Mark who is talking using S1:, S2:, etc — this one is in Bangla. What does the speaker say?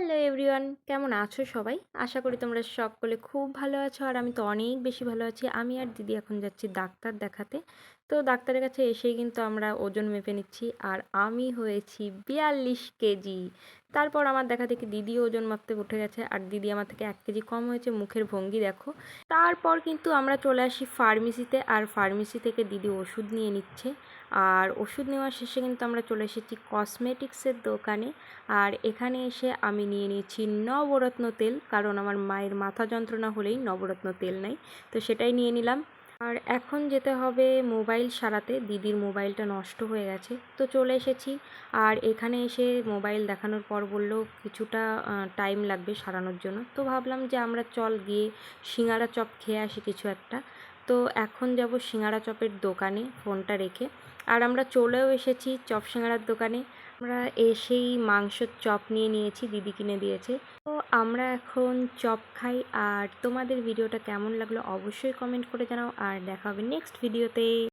S1: হ্যালো এভরিওয়ান, কেমন আছো সবাই? আশা করি তোমরা সকলে খুব ভালো আছো। আর আমি তো অনেক বেশি ভালো আছি। আমি আর দিদি এখন যাচ্ছি ডাক্তার দেখাতে। তো ডাক্তারের কাছে এসেই কিন্তু আমরা ওজন মেপে নিচ্ছি। আর আমি হয়েছি 42 কেজি। তারপর আমার দেখা দেখি দিদিও ওজন মাপতে উঠে গেছে, আর দিদি আমার থেকে 1 কেজি কম হয়েছে। মুখের ভঙ্গি দেখো। তারপর কিন্তু আমরা চলে আসি ফার্মেসিতে, আর ফার্মেসি থেকে দিদি ওষুধ নিয়ে নিচ্ছে। আর ওষুধ নেওয়ার শেষে কিন্তু আমরা চলে এসেছি কসমেটিক্সের দোকানে। আর এখানে এসে আমি নিয়ে নিয়েছি নবরত্ন তেল, কারণ আমার মায়ের মাথা যন্ত্রণা হলেই নবরত্ন তেল নেই, তো সেটাই নিয়ে নিলাম। আর এখন যেতে হবে মোবাইল সারাতে, দিদির মোবাইলটা নষ্ট হয়ে গেছে, তো চলে এসেছি। আর এখানে এসে মোবাইল দেখানোর পর বলল কিছুটা টাইম লাগবে সারানোর জন্য, তো ভাবলাম যে আমরা চল গিয়ে সিঙ্গারা চপ খেয়ে আসি কিছু একটা। তো এখন যাব সিঙ্গারা চপের দোকানে ফোনটা রেখে। আর আমরা চলেও এসেছি চপ সিঙ্গারার দোকানে। আমরা এসেই মাংসের চপ নিয়ে নিয়েছি, দিদি কিনে দিয়েছে। তো আমরা এখন চপ খাই। আর তোমাদের ভিডিওটা কেমন লাগলো অবশ্যই কমেন্ট করে জানাও, আর দেখা হবে নেক্সট ভিডিওতে।